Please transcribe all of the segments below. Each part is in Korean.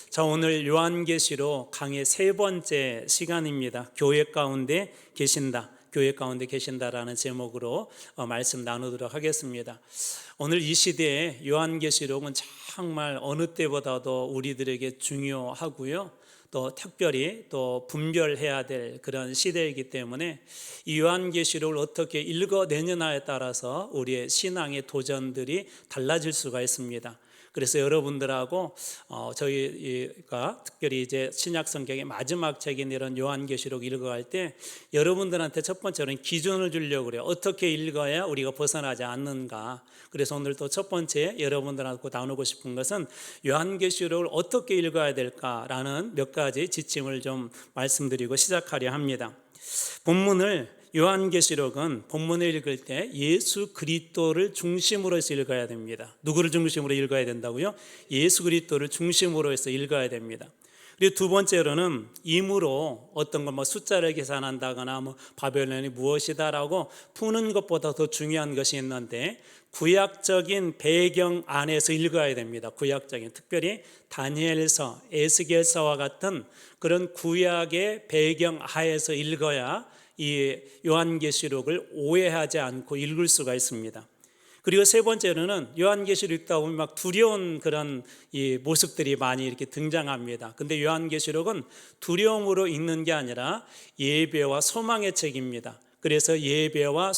자, 오늘 요한계시록 강의 세 번째 시간입니다. 교회 가운데 계신다. 교회 가운데 계신다라는 제목으로 말씀 나누도록 하겠습니다. 오늘 이 시대에 요한계시록은 정말 어느 때보다도 우리들에게 중요하고요. 또 특별히 또 분별해야 될 그런 시대이기 때문에 이 요한계시록을 어떻게 읽어내느냐에 따라서 우리의 신앙의 도전들이 달라질 수가 있습니다. 그래서 여러분들하고 저희가 특별히 이제 신약 성경의 마지막 책인 이런 요한계시록 읽어갈 때 여러분들한테 첫 번째로는 기준을 주려고 그래요. 어떻게 읽어야 우리가 벗어나지 않는가. 그래서 오늘 또 첫 번째 여러분들하고 나누고 싶은 것은 요한계시록을 어떻게 읽어야 될까라는 몇 가지 지침을 좀 말씀드리고 시작하려 합니다. 요한계시록은 본문을 읽을 때 예수 그리스도를 중심으로 해서 읽어야 됩니다. 누구를 중심으로 읽어야 된다고요? 예수 그리스도를 중심으로 해서 읽어야 됩니다. 그리고 두 번째로는 임으로 어떤 걸 숫자를 계산한다거나 바벨론이 무엇이다라고 푸는 것보다 더 중요한 것이 있는데 구약적인 배경 안에서 읽어야 됩니다. 구약적인, 특별히 다니엘서, 에스겔서와 같은 그런 구약의 배경 하에서 읽어야 이 요한계시록을 오해하지 않고 읽을 수가 있습니다. 그리고 세 번째로는 요한계시록 읽다 보면 막 두려운 그런 이 모습들이 많이 이렇게 등장합니다. 근데 요한계시록은 두려움으로 읽는 게 아니라 예배와 소망의 책입니다. 그래서 예배와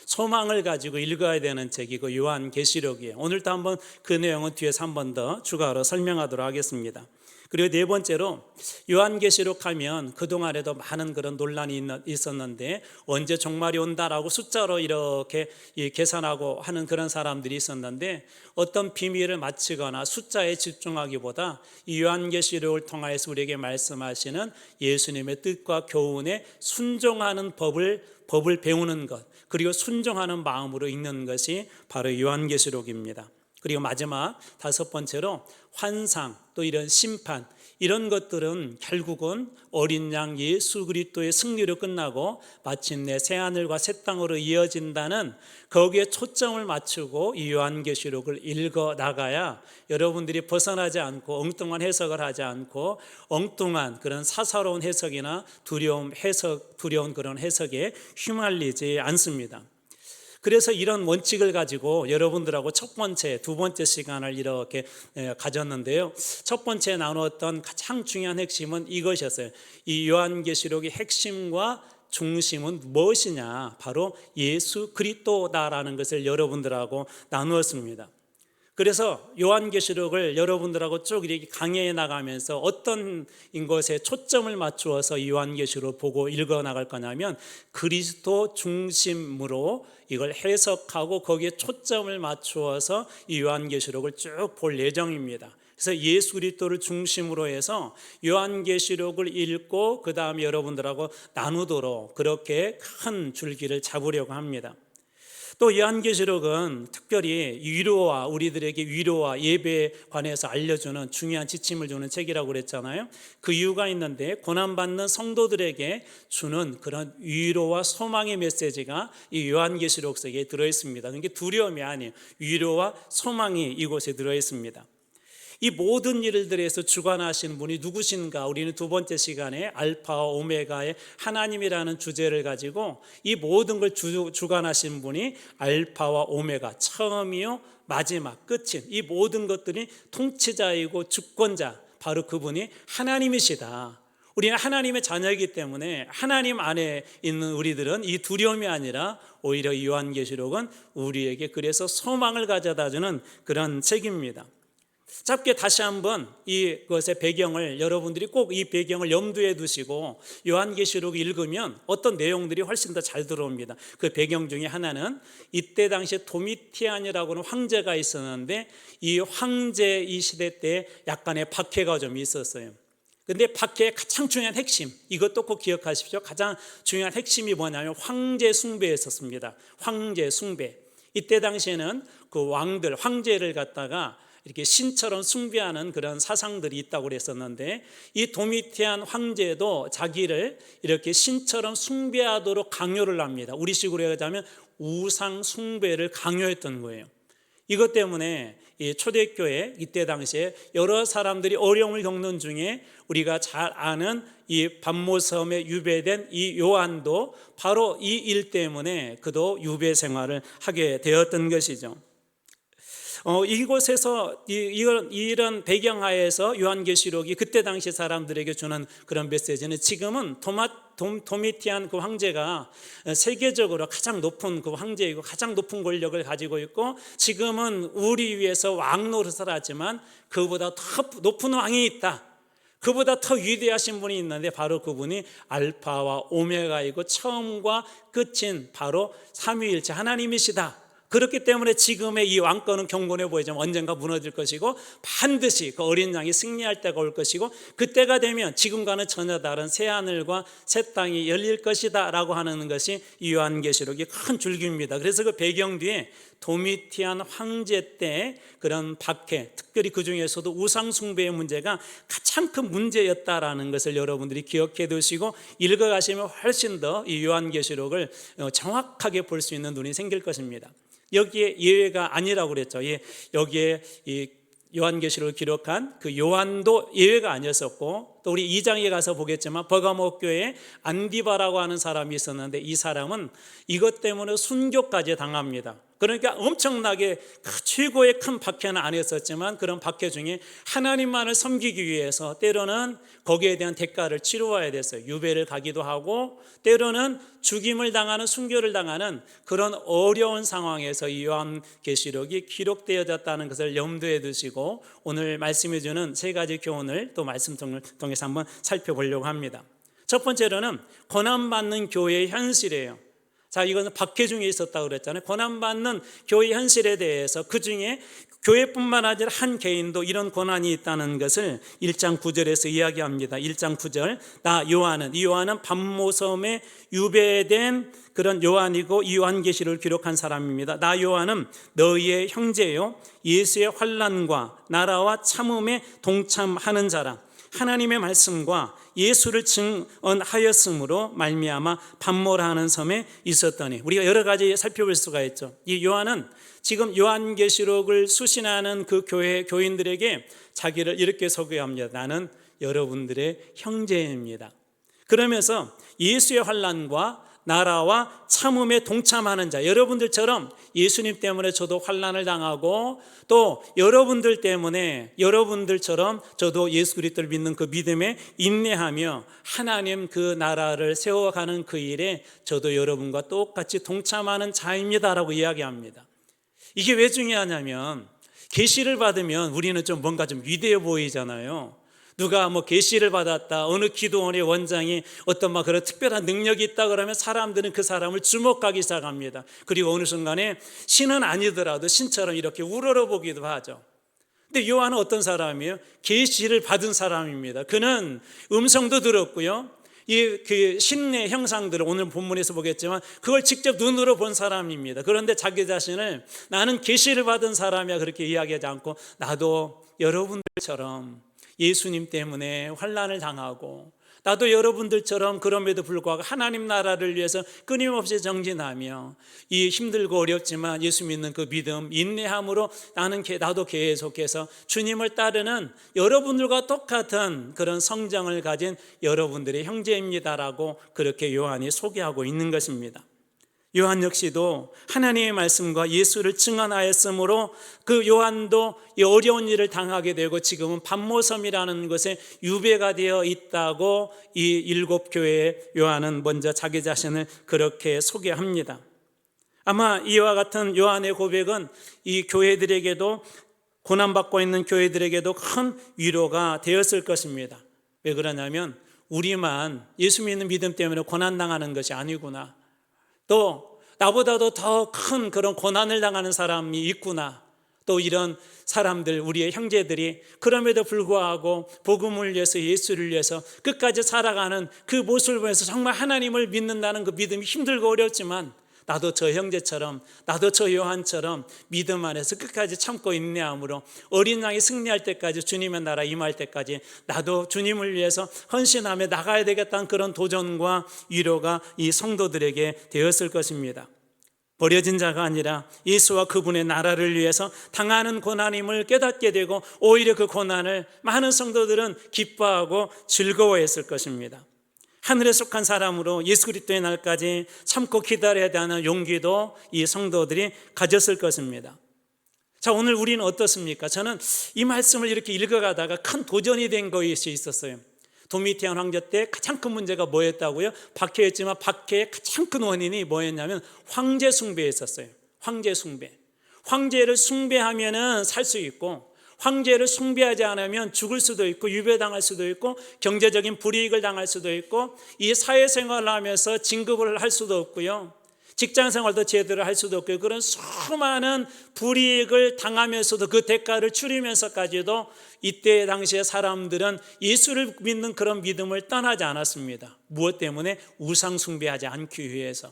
소망을 가지고 읽어야 되는 책이고 요한계시록이에요. 오늘도 한번 그 내용은 뒤에서 한 번 더 추가로 설명하도록 하겠습니다. 그리고 네 번째로 요한계시록 하면 그동안에도 많은 그런 논란이 있었는데 언제 종말이 온다라고 숫자로 이렇게 계산하고 하는 그런 사람들이 있었는데 어떤 비밀을 맞추거나 숫자에 집중하기보다 이 요한계시록을 통하여서 우리에게 말씀하시는 예수님의 뜻과 교훈에 순종하는 법을 배우는 것, 그리고 순종하는 마음으로 읽는 것이 바로 요한계시록입니다. 그리고 마지막 다섯 번째로 환상, 또 이런 심판, 이런 것들은 결국은 어린 양 예수 그리스도의 승리로 끝나고 마침내 새하늘과 새 땅으로 이어진다는 거기에 초점을 맞추고 이 요한계시록을 읽어 나가야 여러분들이 벗어나지 않고 엉뚱한 해석을 하지 않고 엉뚱한 그런 사사로운 해석이나 두려운 그런 해석에 휘말리지 않습니다. 그래서 이런 원칙을 가지고 여러분들하고 첫 번째, 두 번째 시간을 이렇게 가졌는데요. 첫 번째 나누었던 가장 중요한 핵심은 이것이었어요. 이 요한계시록의 핵심과 중심은 무엇이냐? 바로 예수 그리스도다라는 것을 여러분들하고 나누었습니다. 그래서 요한계시록을 여러분들하고 쭉 이렇게 강의해 나가면서 어떤 것에 초점을 맞추어서 이 요한계시록을 보고 읽어 나갈 거냐면 그리스도 중심으로 이걸 해석하고 거기에 초점을 맞추어서 이 요한계시록을 쭉 볼 예정입니다. 그래서 예수 그리스도를 중심으로 해서 요한계시록을 읽고 그 다음에 여러분들하고 나누도록 그렇게 큰 줄기를 잡으려고 합니다. 또 요한계시록은 특별히 우리들에게 위로와 예배에 관해서 알려주는 중요한 지침을 주는 책이라고 그랬잖아요. 그 이유가 있는데 고난받는 성도들에게 주는 그런 위로와 소망의 메시지가 이 요한계시록 속에 들어있습니다. 그게 두려움이 아니에요. 위로와 소망이 이곳에 들어있습니다. 이 모든 일들에서 주관하시는 분이 누구신가? 우리는 두 번째 시간에 알파와 오메가의 하나님이라는 주제를 가지고 이 모든 걸 주관하시는 분이 알파와 오메가, 처음이요 마지막, 끝인 이 모든 것들이 통치자이고 주권자, 바로 그분이 하나님이시다. 우리는 하나님의 자녀이기 때문에 하나님 안에 있는 우리들은 이 두려움이 아니라 오히려 이 요한계시록은 우리에게 그래서 소망을 가져다주는 그런 책입니다. 짧게 다시 한번 이것의 배경을 여러분들이 꼭 이 배경을 염두에 두시고 요한계시록 읽으면 어떤 내용들이 훨씬 더 잘 들어옵니다. 그 배경 중에 하나는 이때 당시에 도미티안이라고 하는 황제가 있었는데 이 황제 이 시대 때 약간의 박해가 좀 있었어요. 근데 박해의 가장 중요한 핵심, 이것도 꼭 기억하십시오. 가장 중요한 핵심이 뭐냐면 황제 숭배였었습니다. 황제 숭배. 이때 당시에는 그 왕들, 황제를 갖다가 이렇게 신처럼 숭배하는 그런 사상들이 있다고 그랬었는데 이 도미티안 황제도 자기를 이렇게 신처럼 숭배하도록 강요를 합니다. 우리식으로 얘기하자면 우상 숭배를 강요했던 거예요. 이것 때문에 이 초대교회 이때 당시에 여러 사람들이 어려움을 겪는 중에 우리가 잘 아는 이 반모섬에 유배된 이 요한도 바로 이 일 때문에 그도 유배 생활을 하게 되었던 것이죠. 이곳에서 이런 배경하에서 요한계시록이 그때 당시 사람들에게 주는 그런 메시지는 지금은 도미티안 그 황제가 세계적으로 가장 높은 그 황제이고 가장 높은 권력을 가지고 있고 지금은 우리 위에서 왕 노릇을 하지만 그보다 더 높은 왕이 있다. 그보다 더 위대하신 분이 있는데 바로 그분이 알파와 오메가이고 처음과 끝인 바로 삼위일체 하나님이시다. 그렇기 때문에 지금의 이 왕권은 경건해 보이지만 언젠가 무너질 것이고 반드시 그 어린 양이 승리할 때가 올 것이고 그때가 되면 지금과는 전혀 다른 새하늘과 새 땅이 열릴 것이다 라고 하는 것이 이 요한계시록의 큰 줄기입니다. 그래서 그 배경 뒤에 도미티안 황제 때 그런 박해, 특별히 그 중에서도 우상 숭배의 문제가 가장 큰 문제였다라는 것을 여러분들이 기억해 두시고 읽어가시면 훨씬 더 이 요한계시록을 정확하게 볼 수 있는 눈이 생길 것입니다. 여기에 예외가 아니라고 그랬죠. 여기에 이 요한계시록을 기록한 그 요한도 예외가 아니었었고 또 우리 2장에 가서 보겠지만 버가모 교회에 안디바라고 하는 사람이 있었는데 이 사람은 이것 때문에 순교까지 당합니다. 그러니까 엄청나게 최고의 큰 박해는 안 했었지만 그런 박해 중에 하나님만을 섬기기 위해서 때로는 거기에 대한 대가를 치루어야 됐어요. 유배를 가기도 하고 때로는 죽임을 당하는 순교를 당하는 그런 어려운 상황에서 이 요한계시록이 기록되어졌다는 것을 염두에 두시고 오늘 말씀해 주는 세 가지 교훈을 또 말씀 통해서 한번 살펴보려고 합니다. 첫 번째로는 고난받는 교회의 현실이에요. 자, 이것은 박해 중에 있었다고 그랬잖아요. 고난받는 교회 현실에 대해서 그 중에 교회뿐만 아니라 한 개인도 이런 고난이 있다는 것을 1장 9절에서 이야기합니다. 1장 9절 이 요한은 반모섬에 유배된 그런 요한이고 이 요한계시를 기록한 사람입니다. 나 요한은 너희의 형제요 예수의 환난과 나라와 참음에 동참하는 자라. 하나님의 말씀과 예수를 증언하였으므로 말미암아 반모라는 섬에 있었더니 우리가 여러 가지 살펴볼 수가 있죠. 이 요한은 지금 요한계시록을 수신하는 그 교인들에게 자기를 이렇게 소개합니다. 나는 여러분들의 형제입니다. 그러면서 예수의 환난과 나라와 참음에 동참하는 자, 여러분들처럼 예수님 때문에 저도 환난을 당하고 또 여러분들 때문에 여러분들처럼 저도 예수 그리스도를 믿는 그 믿음에 인내하며 하나님 그 나라를 세워가는 그 일에 저도 여러분과 똑같이 동참하는 자입니다라고 이야기합니다. 이게 왜 중요하냐면 계시를 받으면 우리는 좀 뭔가 좀 위대해 보이잖아요. 누가 뭐 계시를 받았다, 어느 기도원의 원장이 어떤 막 그런 특별한 능력이 있다 그러면 사람들은 그 사람을 주목하기 시작합니다. 그리고 어느 순간에 신은 아니더라도 신처럼 이렇게 우러러보기도 하죠. 근데 요한은 어떤 사람이에요? 계시를 받은 사람입니다. 그는 음성도 들었고요. 그 신의 형상들을 오늘 본문에서 보겠지만 그걸 직접 눈으로 본 사람입니다. 그런데 자기 자신을 나는 계시를 받은 사람이야 그렇게 이야기하지 않고 나도 여러분들처럼 예수님 때문에 환난을 당하고 나도 여러분들처럼 그럼에도 불구하고 하나님 나라를 위해서 끊임없이 정진하며 이 힘들고 어렵지만 예수 믿는 그 믿음, 인내함으로 나도 계속해서 주님을 따르는 여러분들과 똑같은 그런 성정을 가진 여러분들의 형제입니다라고 그렇게 요한이 소개하고 있는 것입니다. 요한 역시도 하나님의 말씀과 예수를 증언하였으므로 그 요한도 이 어려운 일을 당하게 되고 지금은 반모섬이라는 곳에 유배가 되어 있다고 이 일곱 교회의 요한은 먼저 자기 자신을 그렇게 소개합니다. 아마 이와 같은 요한의 고백은 이 교회들에게도 고난받고 있는 교회들에게도 큰 위로가 되었을 것입니다. 왜 그러냐면 우리만 예수 믿는 믿음 때문에 고난당하는 것이 아니구나. 또 나보다도 더 큰 그런 고난을 당하는 사람이 있구나. 또 이런 사람들, 우리의 형제들이 그럼에도 불구하고 복음을 위해서 예수를 위해서 끝까지 살아가는 그 모습을 보면서 정말 하나님을 믿는다는 그 믿음이 힘들고 어렵지만 나도 저 형제처럼 나도 저 요한처럼 믿음 안에서 끝까지 참고 인내함으로 어린 양이 승리할 때까지 주님의 나라 임할 때까지 나도 주님을 위해서 헌신하며 나가야 되겠다는 그런 도전과 위로가 이 성도들에게 되었을 것입니다. 버려진 자가 아니라 예수와 그분의 나라를 위해서 당하는 고난임을 깨닫게 되고 오히려 그 고난을 많은 성도들은 기뻐하고 즐거워했을 것입니다. 하늘에 속한 사람으로 예수 그리스도의 날까지 참고 기다려야 하는 용기도 이 성도들이 가졌을 것입니다. 자, 오늘 우리는 어떻습니까? 저는 이 말씀을 이렇게 읽어가다가 큰 도전이 된 것이 있었어요. 도미티안 황제 때 가장 큰 문제가 뭐였다고요? 박해였지만 박해의 가장 큰 원인이 뭐였냐면 황제 숭배였었어요. 황제 숭배. 황제를 숭배하면은 살 수 있고, 황제를 숭배하지 않으면 죽을 수도 있고, 유배당할 수도 있고, 경제적인 불이익을 당할 수도 있고, 이 사회생활을 하면서 진급을 할 수도 없고요, 직장생활도 제대로 할 수도 없고, 그런 수많은 불이익을 당하면서도 그 대가를 치르면서까지도 이때 당시에 사람들은 예수를 믿는 그런 믿음을 떠나지 않았습니다. 무엇 때문에? 우상 숭배하지 않기 위해서,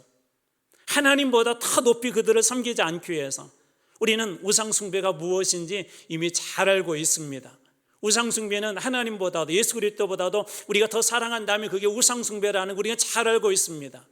하나님보다 더 높이 그들을 섬기지 않기 위해서. 우리는 우상 숭배가 무엇인지 이미 잘 알고 있습니다. 우상 숭배는 하나님보다도, 예수 그리스도보다도 우리가 더 사랑한다면 그게 우상 숭배라는 걸 우리가 잘 알고 있습니다.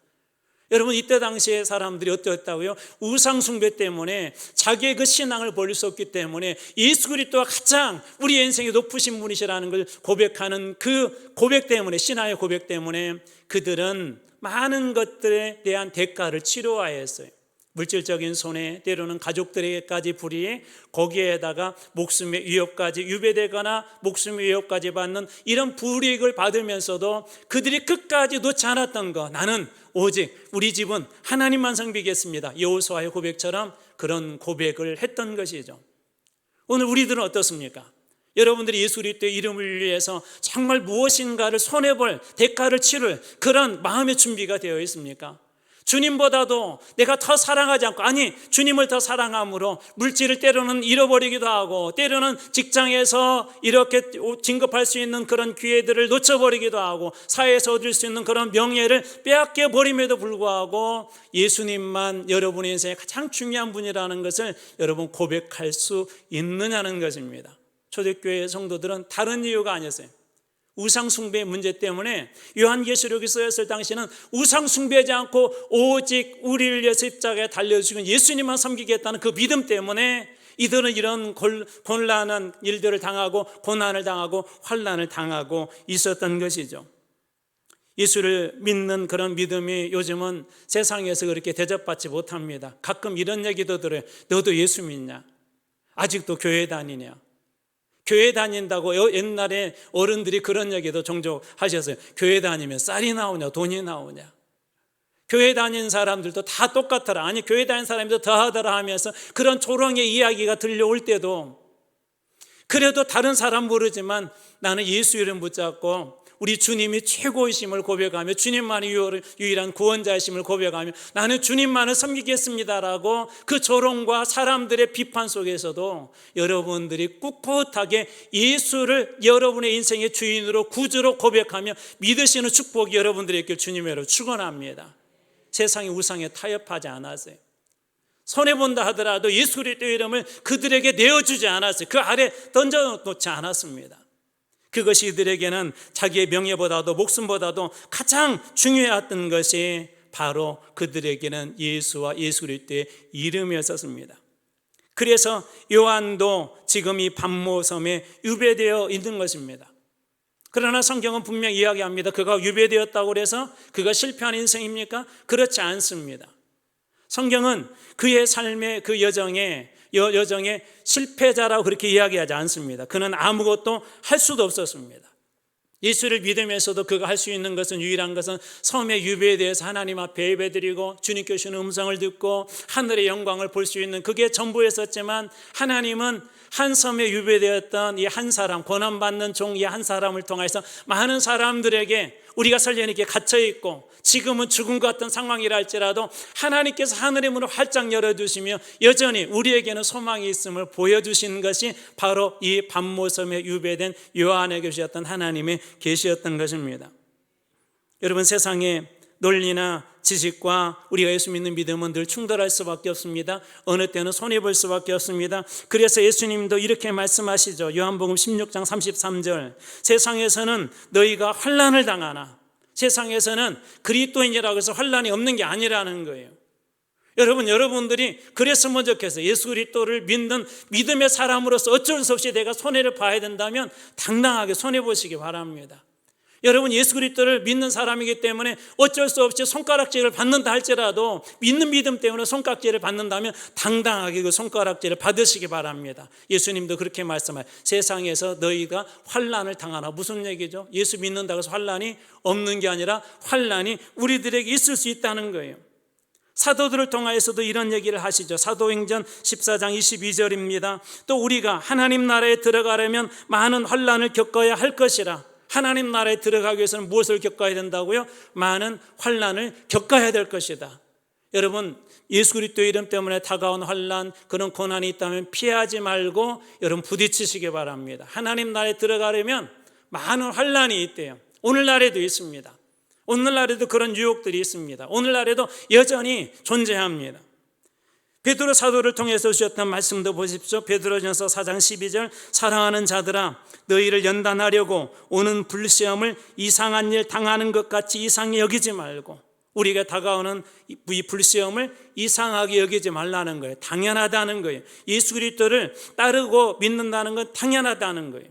여러분, 이때 당시에 사람들이 어떠했다고요? 우상 숭배 때문에 자기의 그 신앙을 버릴 수 없기 때문에 예수 그리스도가 가장 우리 인생에 높으신 분이시라는 걸 고백하는 그 고백 때문에, 신앙의 고백 때문에 그들은 많은 것들에 대한 대가를 치러와야 했어요. 물질적인 손해, 때로는 가족들에게까지 불이해, 거기에다가 목숨의 위협까지, 유배되거나 목숨의 위협까지 받는 이런 불이익을 받으면서도 그들이 끝까지 놓지 않았던 것, 나는 오직 우리 집은 하나님만 섬기겠습니다, 여호수아의 고백처럼 그런 고백을 했던 것이죠. 오늘 우리들은 어떻습니까? 여러분들이 예수 그리스도의 이름을 위해서 정말 무엇인가를 손해볼, 대가를 치를 그런 마음의 준비가 되어 있습니까? 주님보다도 내가 더 사랑하지 않고, 아니 주님을 더 사랑함으로 물질을 때로는 잃어버리기도 하고, 때로는 직장에서 이렇게 진급할 수 있는 그런 기회들을 놓쳐버리기도 하고, 사회에서 얻을 수 있는 그런 명예를 빼앗겨 버림에도 불구하고 예수님만 여러분의 인생에 가장 중요한 분이라는 것을 여러분 고백할 수 있느냐는 것입니다. 초대교회 성도들은 다른 이유가 아니었어요. 우상 숭배의 문제 때문에 요한계시록이 쓰였을 당시에는 우상 숭배하지 않고 오직 우리를 위해서 십자가에 달려주신 예수님만 섬기겠다는 그 믿음 때문에 이들은 이런 곤란한 일들을 당하고 고난을 당하고 환난을 당하고 있었던 것이죠. 예수를 믿는 그런 믿음이 요즘은 세상에서 그렇게 대접받지 못합니다. 가끔 이런 얘기도 들어요. 너도 예수 믿냐? 아직도 교회 다니냐? 교회 다닌다고 옛날에 어른들이 그런 얘기도 종종 하셨어요. 교회 다니면 쌀이 나오냐, 돈이 나오냐? 교회 다니는 사람들도 다 똑같더라. 아니 교회 다니는 사람들도 더하더라 하면서 그런 조롱의 이야기가 들려올 때도, 그래도 다른 사람 모르지만 나는 예수 이름 붙잡고 우리 주님이 최고이심을 고백하며 주님만이 유일한 구원자이심을 고백하며 나는 주님만을 섬기겠습니다라고 그 조롱과 사람들의 비판 속에서도 여러분들이 꿋꿋하게 예수를 여러분의 인생의 주인으로 구주로 고백하며 믿으시는 축복이 여러분들에게 주님으로 축원합니다. 세상의 우상에 타협하지 않았어요. 손해본다 하더라도 예수 그리스도의 이름을 그들에게 내어주지 않았어요. 그 아래 던져놓지 않았습니다. 그것이 이들에게는 자기의 명예보다도 목숨보다도 가장 중요했던 것이 바로 그들에게는 예수와 예수 그리스도의 이름이었습니다. 그래서 요한도 지금 이 pat모섬에 유배되어 있는 것입니다. 그러나 성경은 분명히 이야기합니다. 그가 유배되었다고 해서 그가 실패한 인생입니까? 그렇지 않습니다. 성경은 그의 삶의 그 여정의 실패자라고 그렇게 이야기하지 않습니다. 그는 아무것도 할 수도 없었습니다. 예수를 믿으면서도 그가 할 수 있는 것은, 유일한 것은 섬의 유배에 대해서 하나님 앞에 예배드리고 주님께 주시는 음성을 듣고 하늘의 영광을 볼 수 있는 그게 전부였었지만, 하나님은 한 섬에 유배되었던 이 한 사람, 고난받는 종 이 한 사람을 통해서 많은 사람들에게 우리가 설련이게 갇혀있고 지금은 죽은 것 같은 상황이라 할지라도 하나님께서 하늘의 문을 활짝 열어주시며 여전히 우리에게는 소망이 있음을 보여주시는 것이 바로 이 pat모섬에 유배된 요한에게 주셨던 하나님의 계시였던 것입니다. 여러분, 세상에 논리나 지식과 우리가 예수 믿는 믿음은 늘 충돌할 수밖에 없습니다. 어느 때는 손해볼 수밖에 없습니다. 그래서 예수님도 이렇게 말씀하시죠. 요한복음 16장 33절, 세상에서는 너희가 환난을 당하나, 세상에서는 그리스도인이라고 해서 환난이 없는 게 아니라는 거예요. 여러분들이 그랬으면 좋겠어요. 예수 그리스도를 믿는 믿음의 사람으로서 어쩔 수 없이 내가 손해를 봐야 된다면 당당하게 손해보시기 바랍니다. 여러분, 예수 그리스도를 믿는 사람이기 때문에 어쩔 수 없이 손가락질을 받는다 할지라도, 믿는 믿음 때문에 손가락질을 받는다면 당당하게 그 손가락질을 받으시기 바랍니다. 예수님도 그렇게 말씀하세요. 세상에서 너희가 환난을 당하나. 무슨 얘기죠? 예수 믿는다고 해서 환난이 없는 게 아니라 환난이 우리들에게 있을 수 있다는 거예요. 사도들을 통하여서도 이런 얘기를 하시죠. 사도행전 14장 22절입니다. 또 우리가 하나님 나라에 들어가려면 많은 환난을 겪어야 할 것이라. 하나님 나라에 들어가기 위해서는 무엇을 겪어야 된다고요? 많은 환난을 겪어야 될 것이다. 여러분, 예수 그리스도의 이름 때문에 다가온 환난, 그런 고난이 있다면 피하지 말고 여러분 부딪히시기 바랍니다. 하나님 나라에 들어가려면 많은 환난이 있대요. 오늘날에도 있습니다. 오늘날에도 그런 유혹들이 있습니다. 오늘날에도 여전히 존재합니다. 베드로 사도를 통해서 주셨던 말씀도 보십시오. 베드로전서 4장 12절, 사랑하는 자들아 너희를 연단하려고 오는 불시험을 이상한 일 당하는 것 같이 이상히 여기지 말고, 우리가 다가오는 이 불시험을 이상하게 여기지 말라는 거예요. 당연하다는 거예요. 예수 그리스도를 따르고 믿는다는 건 당연하다는 거예요.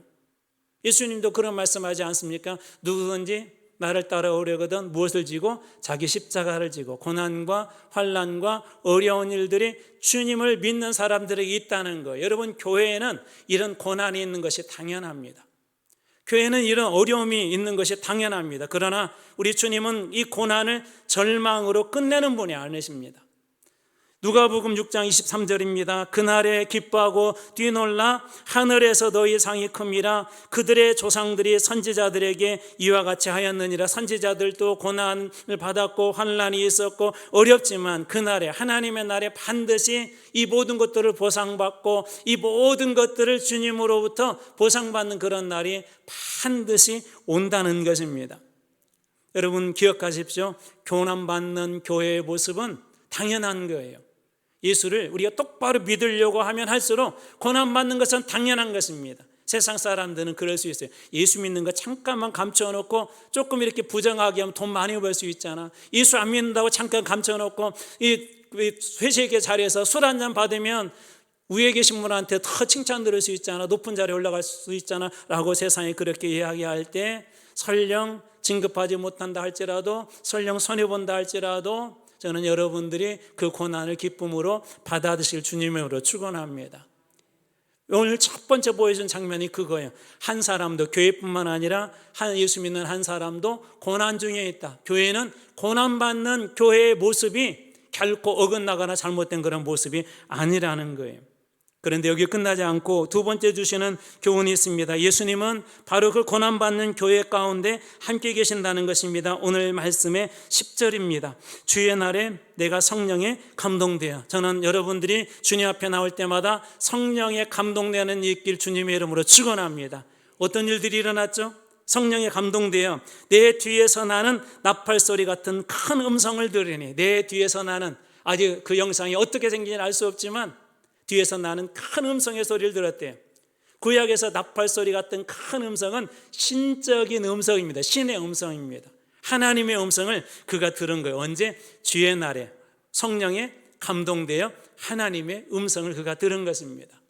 예수님도 그런 말씀하지 않습니까? 누구든지 나를 따라오려거든 무엇을 지고? 자기 십자가를 지고. 고난과 환난과 어려운 일들이 주님을 믿는 사람들에게 있다는 거예요. 여러분, 교회에는 이런 고난이 있는 것이 당연합니다. 교회는 이런 어려움이 있는 것이 당연합니다. 그러나 우리 주님은 이 고난을 절망으로 끝내는 분이 아니십니다. 누가복음 6장 23절입니다. 그날에 기뻐하고 뛰놀라 하늘에서 너희 상이 큽니다. 그들의 조상들이 선지자들에게 이와 같이 하였느니라. 선지자들도 고난을 받았고 환난이 있었고 어렵지만 그날에, 하나님의 날에 반드시 이 모든 것들을 보상받고 이 모든 것들을 주님으로부터 보상받는 그런 날이 반드시 온다는 것입니다. 여러분 기억하십시오. 고난받는 교회의 모습은 당연한 거예요. 예수를 우리가 똑바로 믿으려고 하면 할수록 고난받는 것은 당연한 것입니다. 세상 사람들은 그럴 수 있어요. 예수 믿는 거 잠깐만 감춰놓고 조금 이렇게 부정하게 하면 돈 많이 벌 수 있잖아. 예수 안 믿는다고 잠깐 감춰놓고 이 회식의 자리에서 술 한잔 받으면 위에 계신 분한테 더 칭찬 들을 수 있잖아. 높은 자리에 올라갈 수 있잖아 라고 세상에 그렇게 이야기할 때, 설령 진급하지 못한다 할지라도, 설령 손해본다 할지라도 저는 여러분들이 그 고난을 기쁨으로 받아들이실 주님으로 축원합니다. 오늘 첫 번째 보여준 장면이 그거예요. 한 사람도, 교회뿐만 아니라 예수 믿는 한 사람도 고난 중에 있다. 교회는 고난받는 교회의 모습이 결코 어긋나거나 잘못된 그런 모습이 아니라는 거예요. 그런데 여기 끝나지 않고 두 번째 주시는 교훈이 있습니다. 예수님은 바로 그 고난받는 교회 가운데 함께 계신다는 것입니다. 오늘 말씀의 10절입니다. 주의 날에 내가 성령에 감동되어. 저는 여러분들이 주님 앞에 나올 때마다 성령에 감동되는 일 있길 주님의 이름으로 축원합니다. 어떤 일들이 일어났죠? 성령에 감동되어 내 뒤에서 나는 나팔소리 같은 큰 음성을 들으니. 내 뒤에서 나는, 아직 그 영상이 어떻게 생긴지는 알 수 없지만 뒤에서 나는 큰 음성의 소리를 들었대요. 구약에서 나팔소리 같은 큰 음성은 신적인 음성입니다. 신의 음성입니다. 하나님의 음성을 그가 들은 거예요. 언제? 주의 날에 성령에 감동되어 하나님의 음성을 그가 들은 것입니다.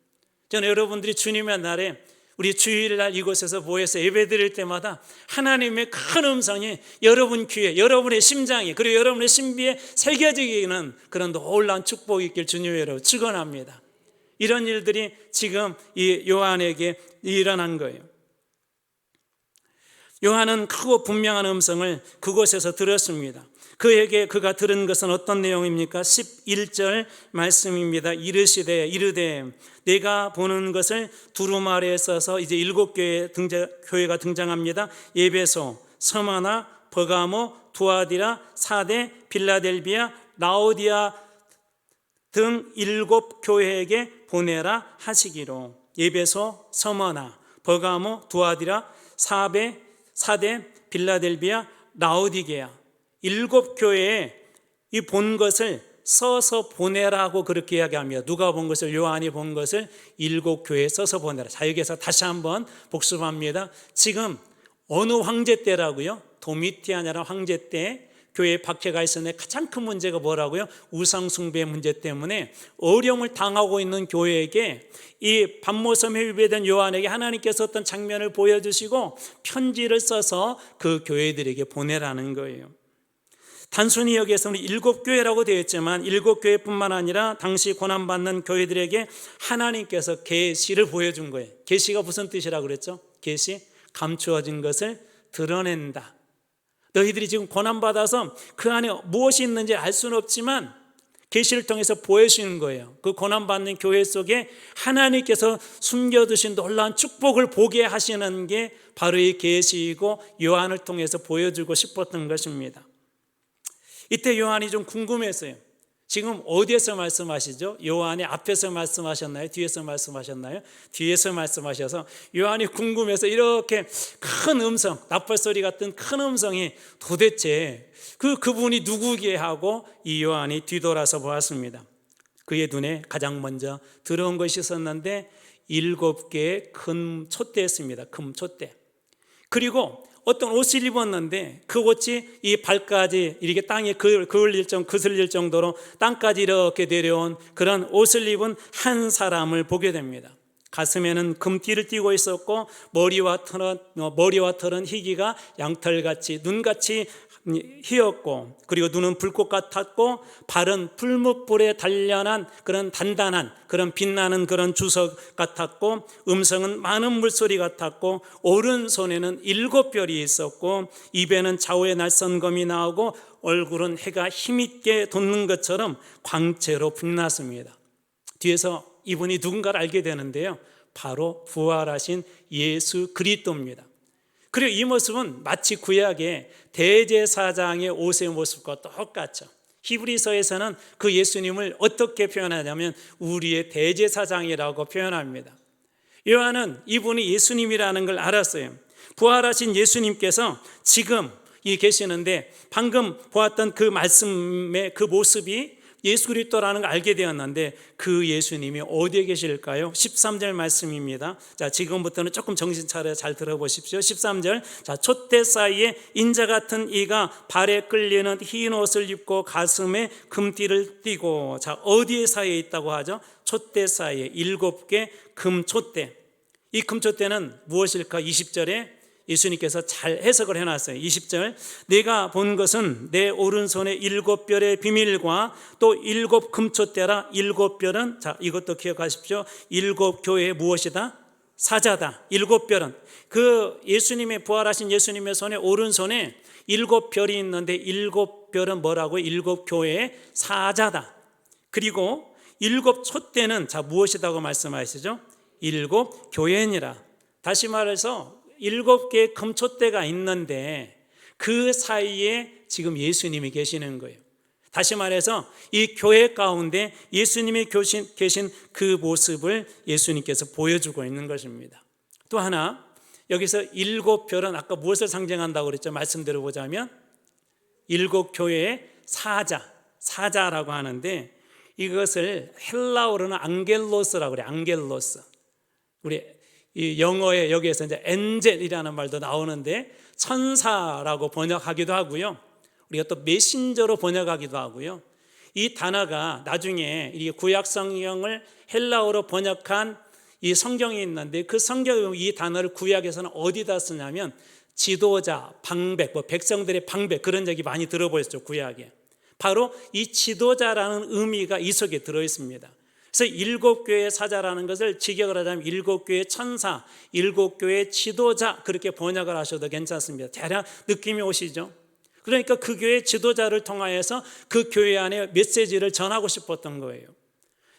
저는 여러분들이 주님의 날에 우리 주일날 이곳에서 모여서 예배드릴 때마다 하나님의 큰 음성이 여러분 귀에, 여러분의 심장에, 그리고 여러분의 신비에 새겨지기는 그런 놀라운 축복이 있길 주님의 이름으로 축원합니다. 이런 일들이 지금 이 요한에게 일어난 거예요. 요한은 크고 분명한 음성을 그곳에서 들었습니다. 그가 들은 것은 어떤 내용입니까? 11절 말씀입니다. 이르되 내가 보는 것을 두루마리에 써서, 이제 7 교회가 등장합니다. 에베소, 스무나, 버가모, 두아디라, 사데, 빌라델비아, 라오디아 등 7 교회에게 보내라 하시기로. 에베소, 스무나, 버가모, 두아디라, 사데, 빌라델비아, 라오디게아 7 교회에 이 본 것을 써서 보내라고 그렇게 이야기합니다. 누가 본 것을? 요한이 본 것을 7 교회에 써서 보내라. 자, 여기서 다시 한번 복습합니다. 지금 어느 황제 때라고요? 도미티아냐라 황제 때 교회에 박해가 있었는데 가장 큰 문제가 뭐라고요? 우상숭배 문제 때문에 어려움을 당하고 있는 교회에게 이 밤모섬에 위배된 요한에게 하나님께서 어떤 장면을 보여주시고 편지를 써서 그 교회들에게 보내라는 거예요. 단순히 여기에서는 7교회라고 되어 있지만 7교회뿐만 아니라 당시 고난받는 교회들에게 하나님께서 계시를 보여준 거예요. 계시가 무슨 뜻이라고 그랬죠? 계시, 감추어진 것을 드러낸다. 너희들이 지금 고난받아서 그 안에 무엇이 있는지 알 수는 없지만 계시를 통해서 보여주시는 거예요. 그 고난받는 교회 속에 하나님께서 숨겨두신 놀라운 축복을 보게 하시는 게 바로 이 계시이고 요한을 통해서 보여주고 싶었던 것입니다. 이때 요한이 좀 궁금했어요. 지금 어디에서 말씀하시죠? 요한이 앞에서 말씀하셨나요? 뒤에서 말씀하셨나요? 뒤에서 말씀하셔서 요한이 궁금해서 이렇게 큰 음성, 나팔소리 같은 큰 음성이 도대체 그분이 누구게 하고 이 요한이 뒤돌아서 보았습니다. 그의 눈에 가장 먼저 들어온 것이 있었는데 7개의 금 촛대였습니다. 금 촛대. 그리고 어떤 옷을 입었는데 그 옷이 이 발까지 이렇게 땅에 그슬릴 정도로 땅까지 이렇게 내려온 그런 옷을 입은 한 사람을 보게 됩니다. 가슴에는 금띠를 띠고 있었고 머리와 털은 희기가 양털같이 눈같이 희었고 그리고 눈은 불꽃 같았고 발은 풀무불에 단련한 그런 단단한 그런 빛나는 그런 주석 같았고 음성은 많은 물소리 같았고 오른손에는 7별이 있었고 입에는 좌우의 날선검이 나오고 얼굴은 해가 힘있게 돋는 것처럼 광채로 빛났습니다. 뒤에서 이분이 누군가를 알게 되는데요, 바로 부활하신 예수 그리스도입니다. 그리고 이 모습은 마치 구약의 대제사장의 옷의 모습과 똑같죠. 히브리서에서는 그 예수님을 어떻게 표현하냐면 우리의 대제사장이라고 표현합니다. 요한은 이분이 예수님이라는 걸 알았어요. 부활하신 예수님께서 지금 계시는데 방금 보았던 그 말씀의 그 모습이 예수 그리스도라는 걸 알게 되었는데 그 예수님이 어디에 계실까요? 13절 말씀입니다. 자, 지금부터는 조금 정신 차려 잘 들어보십시오. 13절. 자, 촛대 사이에 인자 같은 이가 발에 끌리는 흰 옷을 입고 가슴에 금띠를 띠고, 자, 어디에 사이에 있다고 하죠? 촛대 사이에 7개 금 촛대. 이 금 촛대는 무엇일까? 20절에 예수님께서 잘 해석을 해놨어요. 20절, 내가 본 것은 내 오른손에 7별의 비밀과 또 7 금촛대라. 7별은, 자, 이것도 기억하십시오. 7교회의 무엇이다? 사자다. 7별은 그 예수님의 부활하신 예수님의 손에 오른손에 7별이 있는데 7별은 뭐라고요? 7교회의 사자다. 그리고 7 촛대는, 자, 무엇이라고 말씀하시죠? 7교회니라. 다시 말해서 7개의 금촛대가 있는데 그 사이에 지금 예수님이 계시는 거예요. 다시 말해서 이 교회 가운데 예수님이 계신 그 모습을 예수님께서 보여주고 있는 것입니다. 또 하나, 여기서 7별은 아까 무엇을 상징한다고 그랬죠? 말씀대로 보자면 7교회의 사자라고 하는데 이것을 헬라어로는 앙겔로스라고 그래요. 앙겔로스. 우리 이 영어에 여기에서 이제 엔젤이라는 말도 나오는데 천사라고 번역하기도 하고요. 우리가 또 메신저로 번역하기도 하고요. 이 단어가 나중에 이 구약 성경을 헬라어로 번역한 이 성경이 있는데 그 성경 이 단어를 구약에서는 어디다 쓰냐면 지도자, 방백, 백성들의 방백 그런 적이 많이 들어보셨죠, 구약에. 바로 이 지도자라는 의미가 이 속에 들어 있습니다. 그래서 7교회의 사자라는 것을 직역을 하자면 7교회의 천사, 7교회의 지도자 그렇게 번역을 하셔도 괜찮습니다. 대략 느낌이 오시죠? 그러니까 그 교회 지도자를 통하여서 그 교회 안에 메시지를 전하고 싶었던 거예요.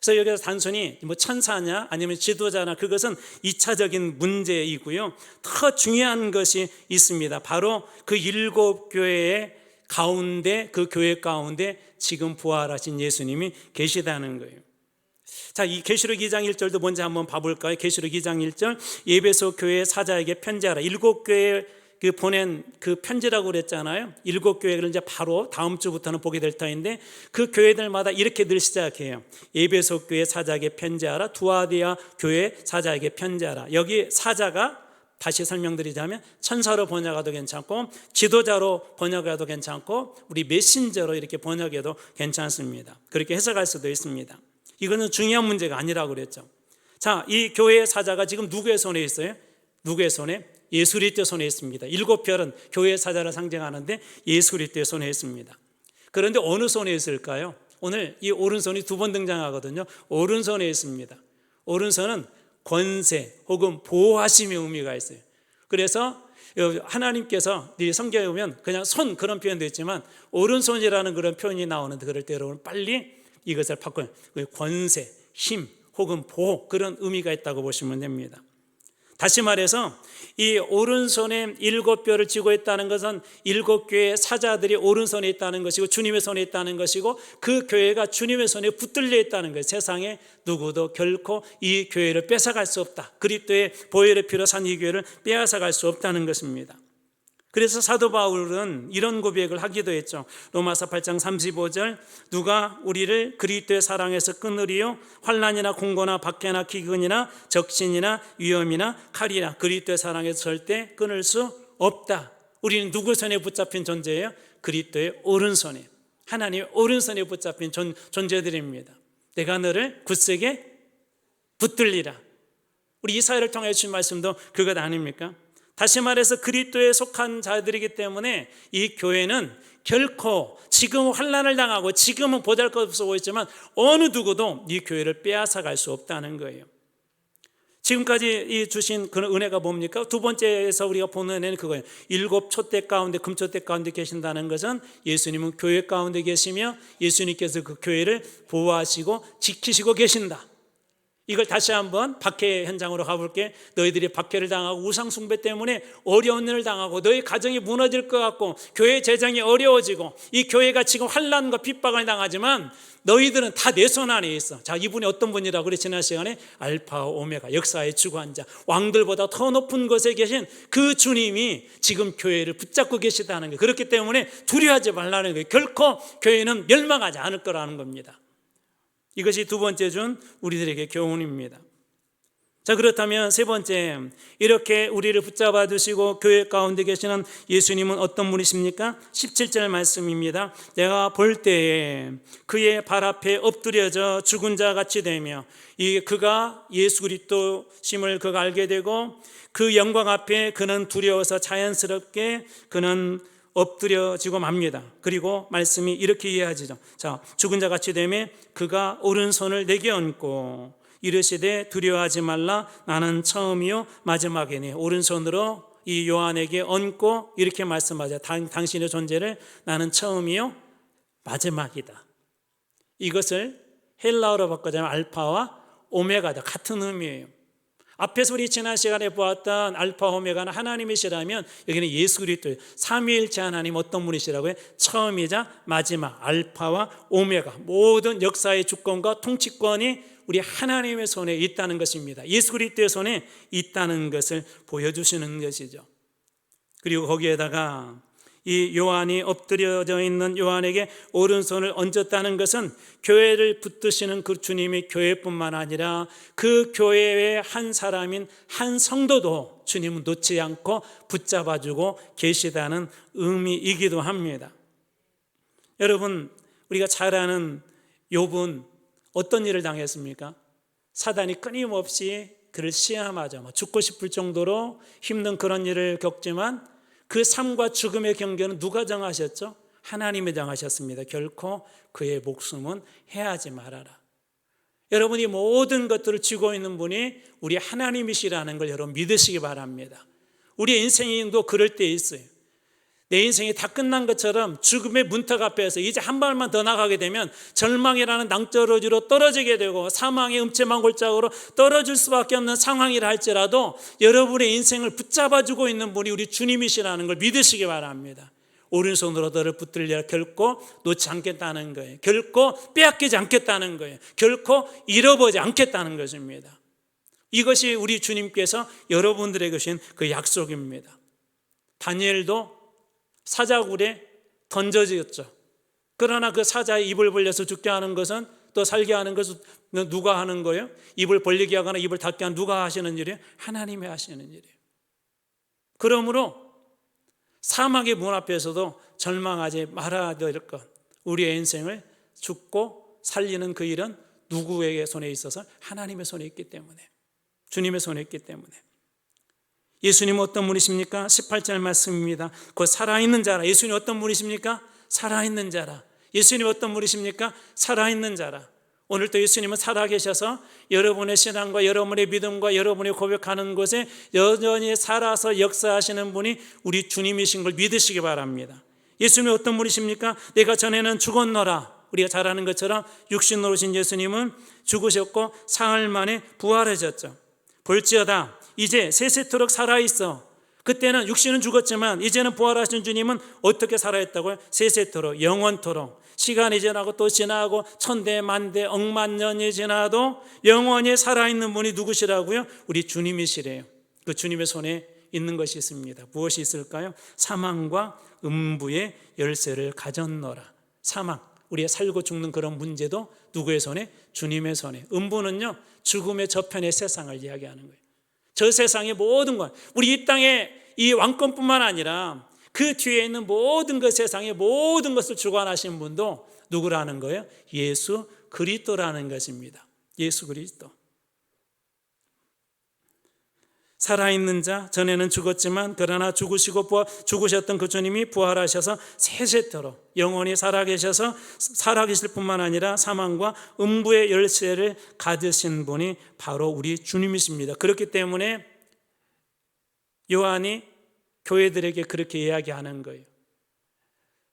그래서 여기서 단순히 뭐 천사냐 아니면 지도자나 그것은 2차적인 문제이고요. 더 중요한 것이 있습니다. 바로 그 7교회의 가운데, 그 교회 가운데 지금 부활하신 예수님이 계시다는 거예요. 자, 이 계시록 2장 1절도 먼저 한번 봐볼까요? 계시록 2장 1절, 에베소 교회 사자에게 편지하라. 7교회 그 보낸 그 편지라고 그랬잖아요. 7교회를 이제 바로 다음 주부터는 보게 될 터인데 그 교회들마다 이렇게 늘 시작해요. 에베소 교회 사자에게 편지하라. 두아디아 교회 사자에게 편지하라. 여기 사자가 다시 설명드리자면 천사로 번역해도 괜찮고 지도자로 번역해도 괜찮고 우리 메신저로 이렇게 번역해도 괜찮습니다. 그렇게 해석할 수도 있습니다. 이거는 중요한 문제가 아니라고 그랬죠. 자, 이 교회의 사자가 지금 누구의 손에 있어요? 누구의 손에? 예수 그리스도의 손에 있습니다. 7별은 교회의 사자를 상징하는데 예수 그리스도의 손에 있습니다. 그런데 어느 손에 있을까요? 오늘 이 오른손이 2번 등장하거든요. 오른손에 있습니다. 오른손은 권세 혹은 보호하심의 의미가 있어요. 그래서 하나님께서 성경에 보면 그냥 손 그런 표현도 있지만 오른손이라는 그런 표현이 나오는데 그럴 때 여러분 빨리 이것을 바꿔요. 권세, 힘 혹은 보호 그런 의미가 있다고 보시면 됩니다. 다시 말해서 이 오른손에 7뼈를 쥐고 있다는 것은 7교회의 사자들이 오른손에 있다는 것이고 주님의 손에 있다는 것이고 그 교회가 주님의 손에 붙들려 있다는 것이에요. 세상에 누구도 결코 이 교회를 뺏어갈 수 없다. 그리스도의 보혈의 피로 산 이 교회를 빼앗아갈 수 없다는 것입니다. 그래서 사도 바울은 이런 고백을 하기도 했죠. 로마서 8장 35절 누가 우리를 그리스도의 사랑에서 끊으리요? 환난이나 공고나 박해나 기근이나 적신이나 위험이나 칼이나 그리스도의 사랑에서 절대 끊을 수 없다. 우리는 누구 손에 붙잡힌 존재예요? 그리스도의 오른손에, 하나님의 오른손에 붙잡힌 존재들입니다. 내가 너를 굳세게 붙들리라. 우리 이사야를 통해 주신 말씀도 그것 아닙니까? 다시 말해서 그리스도에 속한 자들이기 때문에 이 교회는 결코 지금 환난을 당하고 지금은 보잘것없어 보이지만 어느 누구도 이 교회를 빼앗아갈 수 없다는 거예요. 지금까지 주신 그런 은혜가 뭡니까? 두 번째에서 우리가 보는 은혜는 그거예요. 7 촛대 가운데 금촛대 가운데 계신다는 것은 예수님은 교회 가운데 계시며 예수님께서 그 교회를 보호하시고 지키시고 계신다. 이걸 다시 한번 박해 현장으로 가볼게. 너희들이 박해를 당하고 우상 숭배 때문에 어려운 일을 당하고 너희 가정이 무너질 것 같고 교회 재정이 어려워지고 이 교회가 지금 환난과 핍박을 당하지만 너희들은 다 내 손 안에 있어. 자, 이분이 어떤 분이라고 그래? 지난 시간에 알파와 오메가, 역사의 주관 자, 왕들보다 더 높은 곳에 계신 그 주님이 지금 교회를 붙잡고 계시다는 거예요. 그렇기 때문에 두려워하지 말라는 거예요. 결코 교회는 멸망하지 않을 거라는 겁니다. 이것이 두 번째 준 우리들에게 교훈입니다. 자, 그렇다면 세 번째, 이렇게 우리를 붙잡아 주시고 교회 가운데 계시는 예수님은 어떤 분이십니까? 17절 말씀입니다. 내가 볼 때에 그의 발 앞에 엎드려져 죽은 자 같이 되며 그가 예수 그리스도심을 그가 알게 되고 그 영광 앞에 그는 두려워서 자연스럽게 그는 엎드려지고 맙니다. 그리고 말씀이 이렇게 이해하지죠. 자, 죽은 자 같이 되매 그가 오른손을 내게 얹고 이르시되 두려워하지 말라 나는 처음이요 마지막이니. 오른손으로 이 요한에게 얹고 이렇게 말씀하죠. 당신의 존재를 나는 처음이요 마지막이다. 이것을 헬라어로 바꿔자면 알파와 오메가다. 같은 의미예요. 앞에서 우리 지난 시간에 보았던 알파 오메가는 하나님이시라면 여기는 예수 그리스도 삼위일체 하나님 어떤 분이시라고요? 처음이자 마지막 알파와 오메가 모든 역사의 주권과 통치권이 우리 하나님의 손에 있다는 것입니다. 예수 그리스도의 손에 있다는 것을 보여주시는 것이죠. 그리고 거기에다가 이 요한이 엎드려져 있는 요한에게 오른손을 얹었다는 것은 교회를 붙드시는 그 주님이 교회뿐만 아니라 그 교회의 한 사람인 한 성도도 주님은 놓지 않고 붙잡아주고 계시다는 의미이기도 합니다. 여러분, 우리가 잘 아는 욥은 어떤 일을 당했습니까? 사단이 끊임없이 그를 시험하죠. 죽고 싶을 정도로 힘든 그런 일을 겪지만 그 삶과 죽음의 경계는 누가 정하셨죠? 하나님이 정하셨습니다. 결코 그의 목숨은 해하지 말아라. 여러분이 모든 것들을 쥐고 있는 분이 우리 하나님이시라는 걸 여러분 믿으시기 바랍니다. 우리 인생도 그럴 때 있어요. 내 인생이 다 끝난 것처럼 죽음의 문턱 앞에서 이제 한 발만 더 나가게 되면 절망이라는 낭떠러지로 떨어지게 되고 사망의 음침한 골짜기로 떨어질 수밖에 없는 상황이라 할지라도 여러분의 인생을 붙잡아주고 있는 분이 우리 주님이시라는 걸 믿으시기 바랍니다. 오른손으로 너를 붙들려 결코 놓지 않겠다는 거예요. 결코 빼앗기지 않겠다는 거예요. 결코 잃어버리지 않겠다는 것입니다. 이것이 우리 주님께서 여러분들에게 주신 그 약속입니다. 다니엘도 사자굴에 던져졌죠. 그러나 그 사자의 입을 벌려서 죽게 하는 것은 또 살게 하는 것은 누가 하는 거예요? 입을 벌리게 하거나 입을 닫게 하는 누가 하시는 일이에요? 하나님이 하시는 일이에요. 그러므로 사막의 문 앞에서도 절망하지 말아야 될 것, 우리의 인생을 죽고 살리는 그 일은 누구에게 손에 있어서? 하나님의 손에 있기 때문에, 주님의 손에 있기 때문에. 예수님은 어떤 분이십니까? 18절 말씀입니다. 그 살아있는 자라. 예수님 어떤 분이십니까? 살아있는 자라. 예수님 어떤 분이십니까? 살아있는 자라. 오늘도 예수님은 살아계셔서 여러분의 신앙과 여러분의 믿음과 여러분이 고백하는 곳에 여전히 살아서 역사하시는 분이 우리 주님이신 걸 믿으시기 바랍니다. 예수님이 어떤 분이십니까? 내가 전에는 죽었노라. 우리가 잘 아는 것처럼 육신으로 오신 예수님은 죽으셨고 사흘 만에 부활하셨죠. 볼지어다 이제 세세토록 살아있어. 그때는 육신은 죽었지만 이제는 부활하신 주님은 어떻게 살아있다고요? 세세토록, 영원토록. 시간이 지나고 또 지나고 천대 만대 억만 년이 지나도 영원히 살아있는 분이 누구시라고요? 우리 주님이시래요. 그 주님의 손에 있는 것이 있습니다. 무엇이 있을까요? 사망과 음부의 열쇠를 가졌노라. 사망, 우리가 살고 죽는 그런 문제도 누구의 손에? 주님의 손에. 음부는요, 죽음의 저편의 세상을 이야기하는 거예요. 저 세상의 모든 것, 우리 이 땅의 이 왕권뿐만 아니라 그 뒤에 있는 모든 그 세상의 모든 것을 주관하신 분도 누구라는 거예요? 예수 그리스도라는 것입니다. 예수 그리스도. 살아있는 자, 전에는 죽었지만 그러나 죽으셨던 그 주님이 부활하셔서 세세토록 영원히 살아계셔서 살아계실 뿐만 아니라 사망과 음부의 열쇠를 가지신 분이 바로 우리 주님이십니다. 그렇기 때문에 요한이 교회들에게 그렇게 이야기하는 거예요.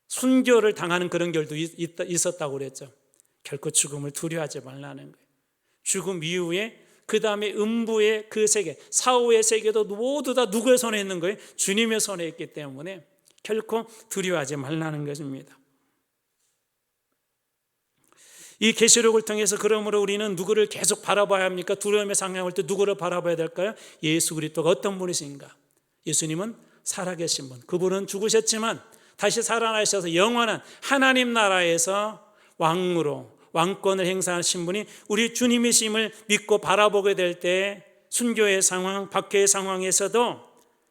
순교를 당하는 그런 결도 있었다고 그랬죠. 결코 죽음을 두려워하지 말라는 거예요. 죽음 이후에 그 다음에 음부의 그 세계, 사후의 세계도 모두 다 누구의 손에 있는 거예요? 주님의 손에 있기 때문에 결코 두려워하지 말라는 것입니다. 이 계시록을 통해서 그러므로 우리는 누구를 계속 바라봐야 합니까? 두려움에 상황할 때 누구를 바라봐야 될까요? 예수 그리스도가 어떤 분이신가? 예수님은 살아계신 분, 그분은 죽으셨지만 다시 살아나셔서 영원한 하나님 나라에서 왕으로 왕권을 행사하신 분이 우리 주님이심을 믿고 바라보게 될 때 순교의 상황, 박해의 상황에서도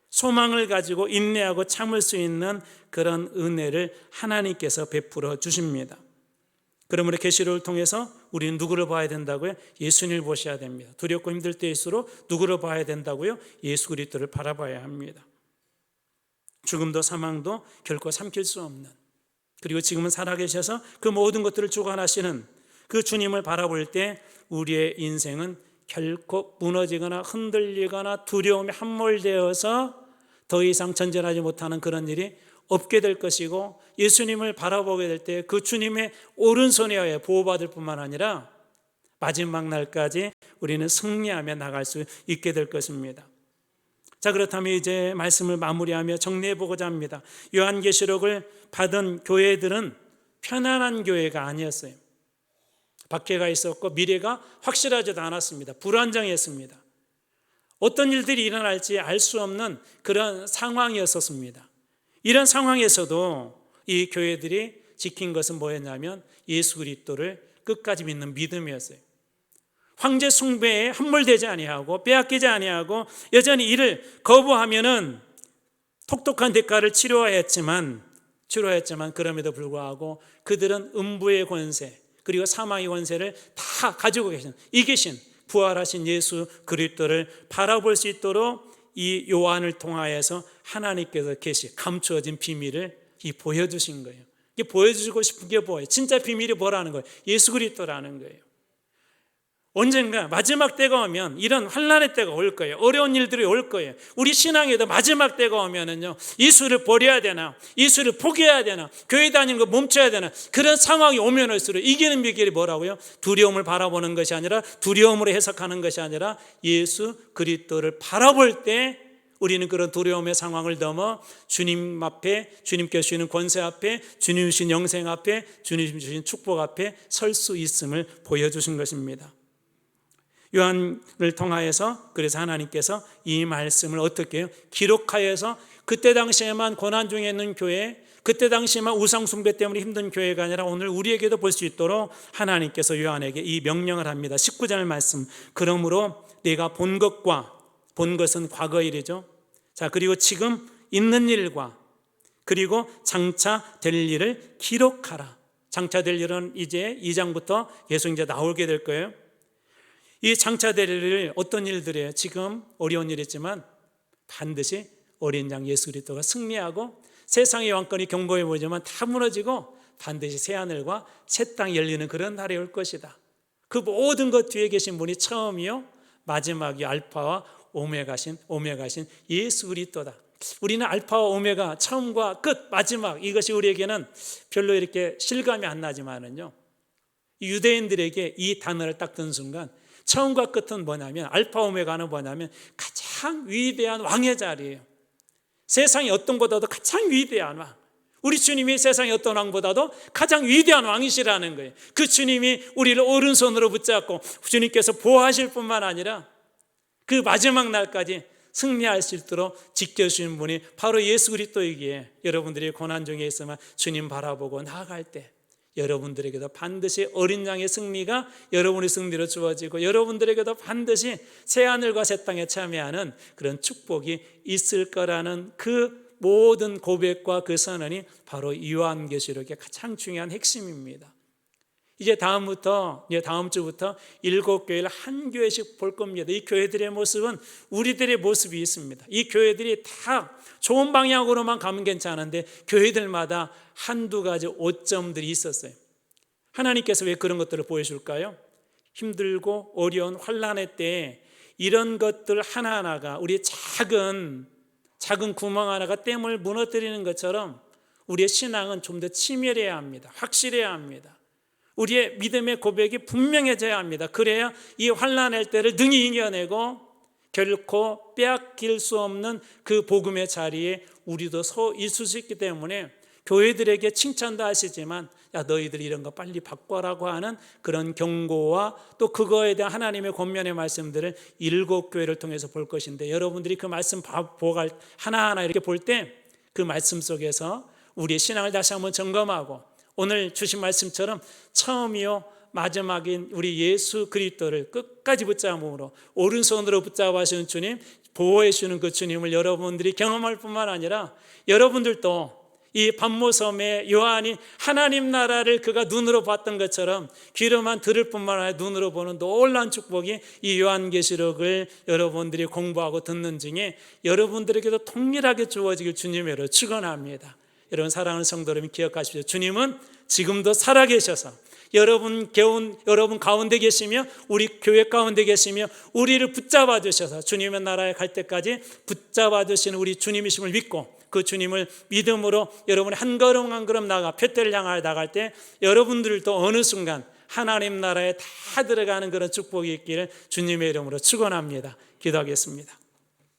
소망을 가지고 인내하고 참을 수 있는 그런 은혜를 하나님께서 베풀어 주십니다. 그러므로 계시록을 통해서 우리는 누구를 봐야 된다고요? 예수님을 보셔야 됩니다. 두렵고 힘들 때일수록 누구를 봐야 된다고요? 예수 그리스도를 바라봐야 합니다. 죽음도 사망도 결코 삼킬 수 없는, 그리고 지금은 살아계셔서 그 모든 것들을 주관하시는 그 주님을 바라볼 때 우리의 인생은 결코 무너지거나 흔들리거나 두려움에 함몰되어서 더 이상 전진하지 못하는 그런 일이 없게 될 것이고, 예수님을 바라보게 될 때 그 주님의 오른손에 의해 보호받을 뿐만 아니라 마지막 날까지 우리는 승리하며 나갈 수 있게 될 것입니다. 자, 그렇다면 이제 말씀을 마무리하며 정리해 보고자 합니다. 요한계시록을 받은 교회들은 편안한 교회가 아니었어요. 박해가 있었고 미래가 확실하지도 않았습니다. 불안정했습니다. 어떤 일들이 일어날지 알 수 없는 그런 상황이었습니다. 이런 상황에서도 이 교회들이 지킨 것은 뭐였냐면 예수 그리스도를 끝까지 믿는 믿음이었어요. 황제 숭배에 함몰되지 아니하고 빼앗기지 아니하고 여전히 이를 거부하면은 똑똑한 대가를 치러야했지만 그럼에도 불구하고 그들은 음부의 권세 그리고 사망의 권세를 다 가지고 이기신 부활하신 예수 그리스도를 바라볼 수 있도록 이 요한을 통하여서 하나님께서 감추어진 비밀을 보여주신 거예요. 이게 보여주고 싶은 게 뭐예요? 진짜 비밀이 뭐라는 거예요? 예수 그리스도라는 거예요. 언젠가 마지막 때가 오면 이런 환난의 때가 올 거예요. 어려운 일들이 올 거예요. 우리 신앙에도 마지막 때가 오면은요, 예수를 버려야 되나, 예수를 포기해야 되나, 교회 다니는 거 멈춰야 되나, 그런 상황이 오면 올수록 이기는 비결이 뭐라고요? 두려움을 바라보는 것이 아니라, 두려움으로 해석하는 것이 아니라 예수 그리스도를 바라볼 때 우리는 그런 두려움의 상황을 넘어 주님 앞에, 주님께서 주시는 권세 앞에, 주님 주신 영생 앞에, 주님 주신 축복 앞에 설 수 있음을 보여주신 것입니다. 요한을 통하여서 그래서 하나님께서 이 말씀을 어떻게 해요? 기록하여서 그때 당시에만 고난 중에 있는 교회, 그때 당시에만 우상 숭배 때문에 힘든 교회가 아니라 오늘 우리에게도 볼 수 있도록 하나님께서 요한에게 이 명령을 합니다. 19절 말씀. 그러므로 내가 본 것은 과거 일이죠. 자, 그리고 지금 있는 일과 그리고 장차 될 일을 기록하라. 장차 될 일은 이제 2장부터 계속 이제 나오게 될 거예요. 이 장차 될 일을 어떤 일들이에요? 지금 어려운 일이지만 반드시 어린 양 예수 그리스도가 승리하고 세상의 왕권이 견고해 보이지만 다 무너지고 반드시 새하늘과 새 땅이 열리는 그런 날이 올 것이다. 그 모든 것 뒤에 계신 분이 처음이요 마지막이 알파와 오메가신 예수 그리스도다. 우리는 알파와 오메가, 처음과 끝, 마지막, 이것이 우리에게는 별로 이렇게 실감이 안 나지만은요, 유대인들에게 이 단어를 딱 듣는 순간 처음과 끝은 뭐냐면, 알파 오메가는 뭐냐면 가장 위대한 왕의 자리예요. 세상의 어떤 것보다도 가장 위대한 왕, 우리 주님이 세상의 어떤 왕보다도 가장 위대한 왕이시라는 거예요. 그 주님이 우리를 오른손으로 붙잡고 주님께서 보호하실 뿐만 아니라 그 마지막 날까지 승리할 수 있도록 지켜주신 분이 바로 예수 그리스도이기에 여러분들이 고난 중에 있으면 주님 바라보고 나아갈 때 여러분들에게도 반드시 어린 양의 승리가 여러분의 승리로 주어지고 여러분들에게도 반드시 새하늘과 새 땅에 참여하는 그런 축복이 있을 거라는 그 모든 고백과 그 선언이 바로 요한계시록의 가장 중요한 핵심입니다. 이제 다음 주부터 7교회를 한 교회씩 볼 겁니다. 이 교회들의 모습은 우리들의 모습이 있습니다. 이 교회들이 다 좋은 방향으로만 가면 괜찮은데 교회들마다 한두 가지 오점들이 있었어요. 하나님께서 왜 그런 것들을 보여줄까요? 힘들고 어려운 환난의 때에 이런 것들 하나하나가 우리의 작은 구멍 하나가 댐을 무너뜨리는 것처럼 우리의 신앙은 좀 더 치밀해야 합니다. 확실해야 합니다. 우리의 믿음의 고백이 분명해져야 합니다. 그래야 이 환난의 때를 능히 이겨내고 결코 빼앗길 수 없는 그 복음의 자리에 우리도 서 있을 수 있기 때문에 교회들에게 칭찬도 하시지만 야 너희들 이런 거 빨리 바꿔라고 하는 그런 경고와 또 그거에 대한 하나님의 권면의 말씀들을 7교회를 통해서 볼 것인데 여러분들이 그 말씀 보갈 하나하나 이렇게 볼 때 그 말씀 속에서 우리의 신앙을 다시 한번 점검하고 오늘 주신 말씀처럼 처음이요 마지막인 우리 예수 그리스도를 끝까지 붙잡음으로 오른손으로 붙잡아 주시는 주님, 보호해 주시는 그 주님을 여러분들이 경험할 뿐만 아니라 여러분들도 이 반모섬의 요한이 하나님 나라를 그가 눈으로 봤던 것처럼 귀로만 들을 뿐만 아니라 눈으로 보는 놀라운 축복이 이 요한계시록을 여러분들이 공부하고 듣는 중에 여러분들에게도 동일하게 주어지길 주님으로 축원합니다. 여러분 사랑하는 성도 여러분 기억하십시오. 주님은 지금도 살아계셔서 여러분 가운데 계시며 우리 교회 가운데 계시며 우리를 붙잡아 주셔서 주님의 나라에 갈 때까지 붙잡아 주시는 우리 주님이심을 믿고 그 주님을 믿음으로 여러분이 한 걸음 한 걸음 나가 표대를 향하여 나갈 때 여러분들도 어느 순간 하나님 나라에 다 들어가는 그런 축복이 있기를 주님의 이름으로 축원합니다. 기도하겠습니다.